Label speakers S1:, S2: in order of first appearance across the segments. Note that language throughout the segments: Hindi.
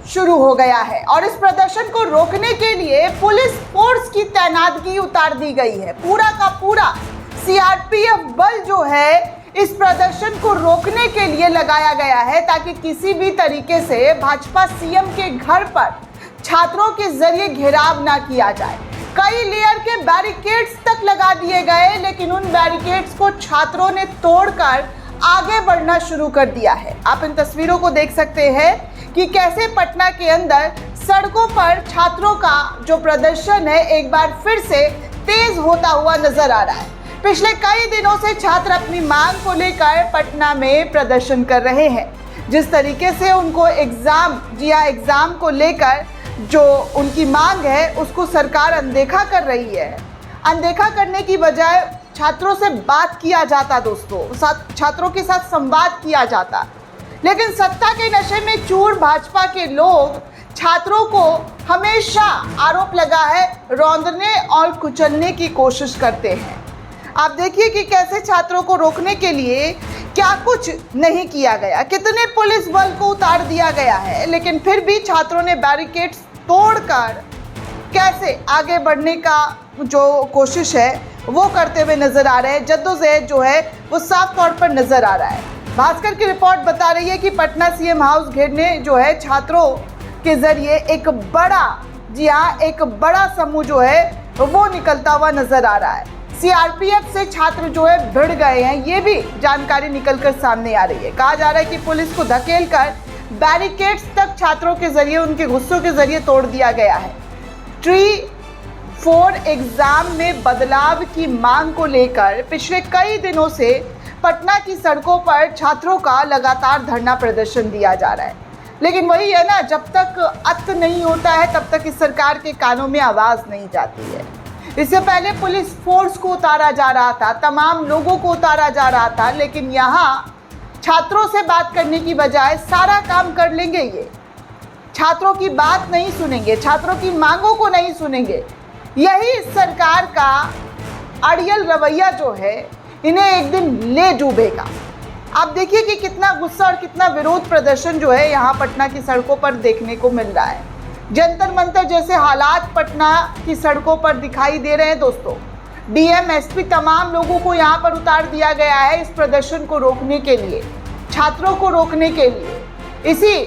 S1: शुरू हो गया है और इस प्रदर्शन को रोकने के लिए पुलिस फोर्स की तैनातगी उतार दी गई है। पूरा का पूरा सीआरपीएफ बल जो है इस प्रदर्शन को रोकने के लिए लगाया गया है ताकि किसी भी तरीके से भाजपा सीएम के घर पर छात्रों के जरिए घेराव ना किया जाए। कई लेयर के बैरिकेड्स तक लगा दिए गए, लेकिन उन बैरिकेड्स को छात्रों ने तोड़कर आगे बढ़ना शुरू कर दिया है। आप इन तस्वीरों को देख सकते हैं कि कैसे पटना के अंदर सड़कों पर छात्रों का जो प्रदर्शन है एक बार फिर से तेज होता हुआ नजर आ रहा है। पिछले कई दिनों से छात्र अपनी मांग को लेकर पटना में प्रदर्शन कर रहे हैं। जिस तरीके से उनको एग्जाम को लेकर जो उनकी मांग है उसको सरकार अनदेखा कर रही है। अनदेखा करने की बजाय छात्रों से बात किया जाता, दोस्तों छात्रों के साथ संवाद किया जाता, लेकिन सत्ता के नशे में चूर भाजपा के लोग छात्रों को हमेशा आरोप लगा है रौंदने और कुचलने की कोशिश करते हैं। आप देखिए कि कैसे छात्रों को रोकने के लिए क्या कुछ नहीं किया गया, कितने पुलिस बल को उतार दिया गया है, लेकिन फिर भी छात्रों ने बैरिकेड्स तोड़कर कैसे आगे बढ़ने का जो कोशिश है वो करते हुए नजर आ रहे हैं। जद्दोजहद जो है वो साफ तौर पर नजर आ रहा है। भास्कर की रिपोर्ट बता रही है कि पटना सीएम हाउस घेरने जो है छात्रों के जरिए एक बड़ा समूह जो है वो निकलता हुआ नजर आ रहा है। सीआरपीएफ से छात्र जो है भिड़ गए हैं, ये भी जानकारी निकलकर सामने आ रही है। कहा जा रहा है कि पुलिस को धकेलकर बैरिकेड्स तक छात्रों के जरिए उनके गुस्सों के जरिए तोड़ दिया गया है। T4 एग्जाम में बदलाव की मांग को लेकर पिछले कई दिनों से पटना की सड़कों पर छात्रों का लगातार धरना प्रदर्शन दिया जा रहा है, लेकिन वही है ना, जब तक अंत नहीं होता है तब तक इस सरकार के कानों में आवाज़ नहीं जाती है। इससे पहले पुलिस फोर्स को उतारा जा रहा था, तमाम लोगों को उतारा जा रहा था, लेकिन यहाँ छात्रों से बात करने की बजाय सारा काम कर लेंगे ये। छात्रों की बात नहीं सुनेंगे, छात्रों की मांगों को नहीं सुनेंगे। यही सरकार का अड़ियल रवैया जो है इन्हें एक दिन ले डूबेगा। आप देखिए कि कितना गुस्सा और कितना विरोध प्रदर्शन जो है यहाँ पटना की सड़कों पर देखने को मिल रहा है। जंतर मंतर जैसे हालात पटना की सड़कों पर दिखाई दे रहे हैं दोस्तों। डीएम एसपी तमाम लोगों को यहाँ पर उतार दिया गया है इस प्रदर्शन को रोकने के लिए, छात्रों को रोकने के लिए। इसी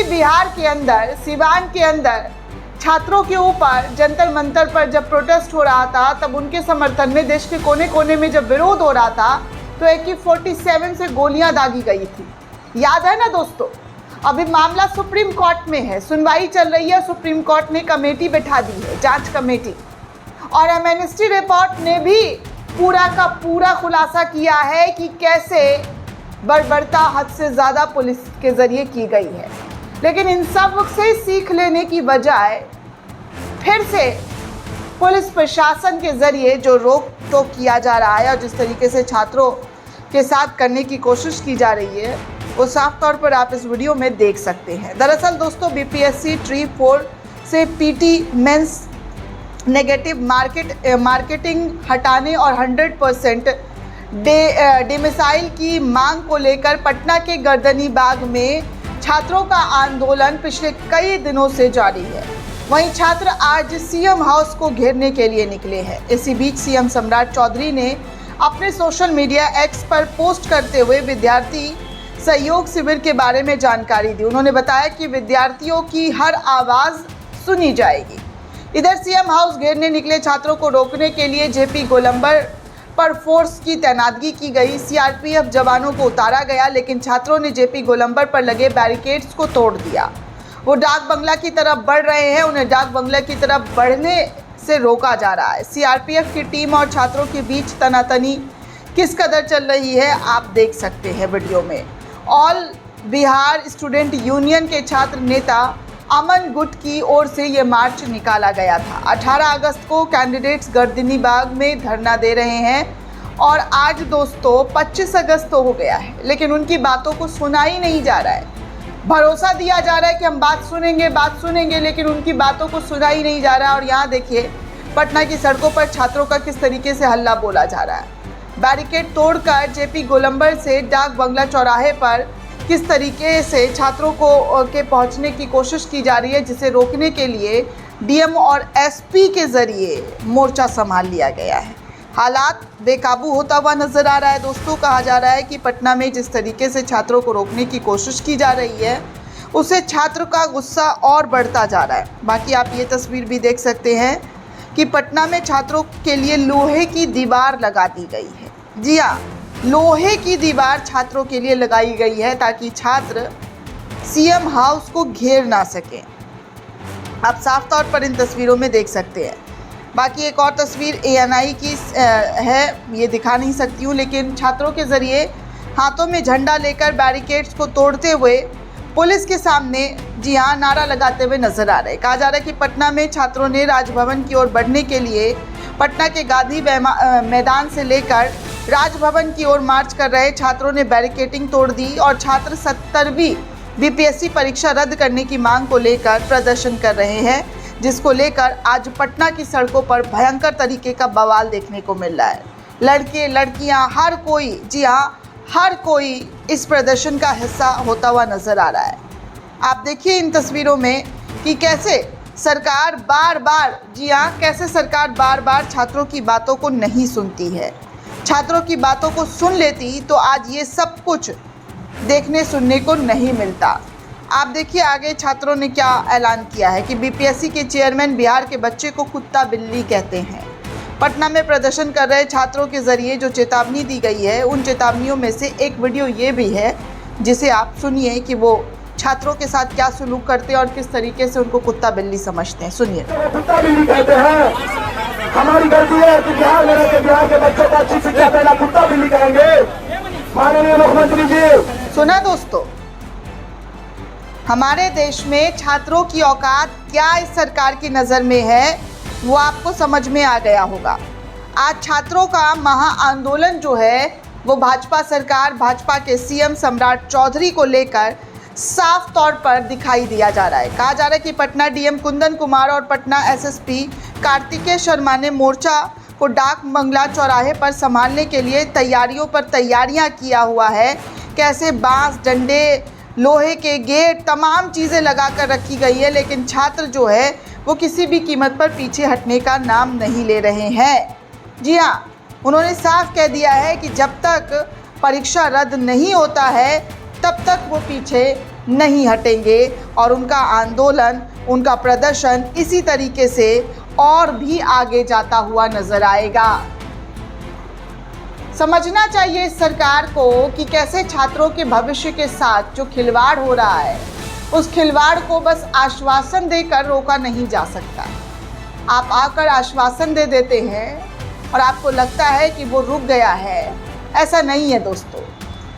S1: बिहार के अंदर, सिवान के अंदर छात्रों के ऊपर जंतर मंतर पर जब प्रोटेस्ट हो रहा था, तब उनके समर्थन में देश के कोने कोने में जब विरोध हो रहा था तो AK-47 से गोलियां दागी गई थी। याद है ना दोस्तों? अभी मामला सुप्रीम कोर्ट में है, सुनवाई चल रही है। सुप्रीम कोर्ट ने कमेटी बैठा दी है, जांच कमेटी, और एमनेस्टी रिपोर्ट ने भी पूरा का पूरा खुलासा किया है कि कैसे बर्बरता हद से ज़्यादा पुलिस के ज़रिए की गई है। लेकिन इन सब से सीख लेने की बजाय फिर से पुलिस प्रशासन के ज़रिए जो रोक टोक किया जा रहा है और जिस तरीके से छात्रों के साथ करने की कोशिश की जा रही है वो साफ तौर पर आप इस वीडियो में देख सकते हैं। दरअसल दोस्तों, बीपीएससी T4 से पीटी मेंस नेगेटिव मार्केटिंग हटाने और 100% डिमिसाइल की मांग को लेकर पटना के गर्दनी बाग में छात्रों का आंदोलन पिछले कई दिनों से जारी है। वहीं छात्र आज सीएम हाउस को घेरने के लिए निकले हैं। इसी बीच सीएम सम्राट चौधरी ने अपने सोशल मीडिया एक्स पर पोस्ट करते हुए विद्यार्थी सहयोग शिविर के बारे में जानकारी दी। उन्होंने बताया कि विद्यार्थियों की हर आवाज़ सुनी जाएगी। इधर सीएम हाउस घेरने निकले छात्रों को रोकने के लिए जेपी गोलंबर पर फोर्स की तैनातगी की गई। सीआरपीएफ जवानों को उतारा गया, लेकिन छात्रों ने जेपी गोलंबर पर लगे बैरिकेड्स को तोड़ दिया। वो डाक बंगला की तरफ बढ़ रहे हैं, उन्हें डाक बंगला की तरफ बढ़ने से रोका जा रहा है। सीआरपीएफ की टीम और छात्रों के बीच तनातनी किस कदर चल रही है आप देख सकते हैं वीडियो में। ऑल बिहार स्टूडेंट यूनियन के छात्र नेता अमन गुट की ओर से ये मार्च निकाला गया था। 18 अगस्त को कैंडिडेट्स गर्दनी बाग में धरना दे रहे हैं और आज दोस्तों 25 अगस्त तो हो गया है, लेकिन उनकी बातों को सुना ही नहीं जा रहा है। भरोसा दिया जा रहा है कि हम बात सुनेंगे, लेकिन उनकी बातों को सुना ही नहीं जा रहा है। और यहाँ देखिए पटना की सड़कों पर छात्रों का किस तरीके से हल्ला बोला जा रहा है। बैरिकेड तोड़कर जेपी गोलंबर से डाक बंगला चौराहे पर किस तरीके से छात्रों को के पहुंचने की कोशिश की जा रही है, जिसे रोकने के लिए डीएम और एसपी के ज़रिए मोर्चा संभाल लिया गया है। हालात बेकाबू होता हुआ नज़र आ रहा है दोस्तों। कहा जा रहा है कि पटना में जिस तरीके से छात्रों को रोकने की कोशिश की जा रही है, उससे छात्र का गुस्सा और बढ़ता जा रहा है। बाकी आप ये तस्वीर भी देख सकते हैं कि पटना में छात्रों के लिए लोहे की दीवार लगा दी गई है। जी हाँ, लोहे की दीवार छात्रों के लिए लगाई गई है ताकि छात्र सीएम हाउस को घेर ना सकें। आप साफ तौर पर इन तस्वीरों में देख सकते हैं। बाकी एक और तस्वीर ANI की है, ये दिखा नहीं सकती हूँ, लेकिन छात्रों के ज़रिए हाथों में झंडा लेकर बैरिकेड्स को तोड़ते हुए पुलिस के सामने जी हाँ नारा लगाते हुए नजर आ रहे हैं। कहा जा रहा है कि पटना में छात्रों ने राजभवन की ओर बढ़ने के लिए पटना के गांधी मैदान से लेकर राजभवन की ओर मार्च कर रहे छात्रों ने बैरिकेडिंग तोड़ दी और छात्र 70वीं BPSC परीक्षा रद्द करने की मांग को लेकर प्रदर्शन कर रहे हैं, जिसको लेकर आज पटना की सड़कों पर भयंकर तरीके का बवाल देखने को मिल रहा है। लड़के लड़कियां हर कोई, जी हाँ हर कोई इस प्रदर्शन का हिस्सा होता हुआ नजर आ रहा है। आप देखिए इन तस्वीरों में कि कैसे सरकार बार बार, जी हाँ कैसे सरकार बार बार छात्रों की बातों को नहीं सुनती है। छात्रों की बातों को सुन लेती तो आज ये सब कुछ देखने सुनने को नहीं मिलता। आप देखिए आगे छात्रों ने क्या ऐलान किया है कि BPSC के चेयरमैन बिहार के बच्चे को कुत्ता बिल्ली कहते हैं। पटना में प्रदर्शन कर रहे छात्रों के जरिए जो चेतावनी दी गई है, उन चेतावनियों में से एक वीडियो ये भी है, जिसे आप सुनिए कि वो छात्रों के साथ क्या सलूक करते हैं और किस तरीके से उनको कुत्ता बिल्ली समझते हैं। सुनिए।
S2: कुत्ता बिल्ली कहते हैं, हमारी गलती है कि बिहार के बच्चों को अच्छी शिक्षा देना कुत्ता बिल्ली कहेंगे। माननीय मुख्यमंत्री जी।
S1: सुना दोस्तों, हमारे देश में छात्रों की औकात क्या इस सरकार की नज़र में है, वो आपको समझ में आ गया होगा। आज छात्रों का महा आंदोलन जो है वो भाजपा सरकार, भाजपा के CM सम्राट चौधरी को लेकर साफ तौर पर दिखाई दिया जा रहा है। कहा जा रहा है कि पटना डीएम कुंदन कुमार और पटना SSP कार्तिकेय शर्मा ने मोर्चा को डाक बंगला चौराहे पर संभालने के लिए तैयारियों पर तैयारियां किया हुआ है। कैसे बांस, डंडे, लोहे के गेट, तमाम चीज़ें लगा कर रखी गई है, लेकिन छात्र जो है वो किसी भी कीमत पर पीछे हटने का नाम नहीं ले रहे हैं। जी हाँ, उन्होंने साफ कह दिया है कि जब तक परीक्षा रद्द नहीं होता है तब तक वो पीछे नहीं हटेंगे और उनका आंदोलन, उनका प्रदर्शन इसी तरीके से और भी आगे जाता हुआ नजर आएगा। समझना चाहिए इस सरकार को कि कैसे छात्रों के भविष्य के साथ जो खिलवाड़ हो रहा है, उस खिलवाड़ को बस आश्वासन देकर रोका नहीं जा सकता। आप आकर आश्वासन दे देते हैं और आपको लगता है कि वो रुक गया है, ऐसा नहीं है दोस्तों।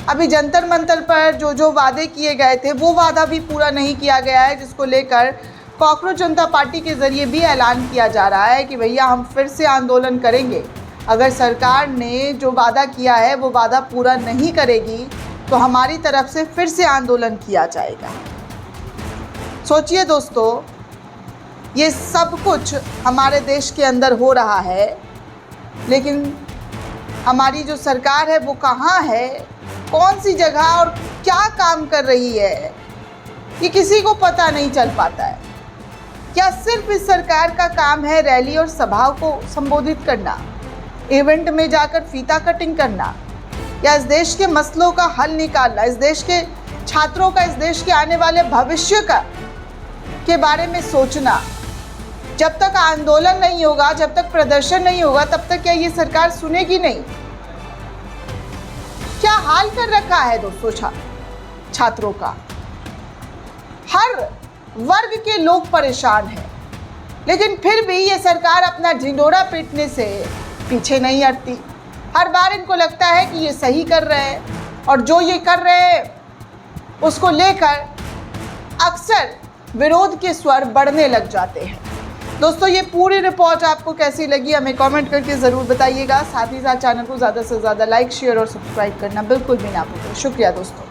S1: अभी जंतर मंतर पर जो वादे किए गए थे वो वादा भी पूरा नहीं किया गया है, जिसको लेकर कॉकरोच जनता पार्टी के ज़रिए भी ऐलान किया जा रहा है कि भैया हम फिर से आंदोलन करेंगे। अगर सरकार ने जो वादा किया है वो वादा पूरा नहीं करेगी तो हमारी तरफ से फिर से आंदोलन किया जाएगा। सोचिए दोस्तों, ये सब कुछ हमारे देश के अंदर हो रहा है, लेकिन हमारी जो सरकार है वो कहाँ है, कौन सी जगह और क्या काम कर रही है, ये किसी को पता नहीं चल पाता है। क्या सिर्फ इस सरकार का काम है रैली और सभाओं को संबोधित करना, इवेंट में जाकर फीता कटिंग करना, या इस देश के मसलों का हल निकालना, इस देश के छात्रों का, इस देश के आने वाले भविष्य का के बारे में सोचना? जब तक आंदोलन नहीं होगा, जब तक प्रदर्शन नहीं होगा, तब तक क्या ये सरकार सुनेगी नहीं? क्या हाल कर रखा है दोस्तों छात्रों का। हर वर्ग के लोग परेशान हैं, लेकिन फिर भी ये सरकार अपना ढिंढोरा पीटने से पीछे नहीं हटती। हर बार इनको लगता है कि ये सही कर रहे हैं और जो ये कर रहे हैं उसको लेकर अक्सर विरोध के स्वर बढ़ने लग जाते हैं। दोस्तों, ये पूरी रिपोर्ट आपको कैसी लगी हमें कमेंट करके ज़रूर बताइएगा। साथ ही साथ चैनल को ज़्यादा से ज़्यादा लाइक, शेयर और सब्सक्राइब करना बिल्कुल भी ना भूलें। शुक्रिया दोस्तों।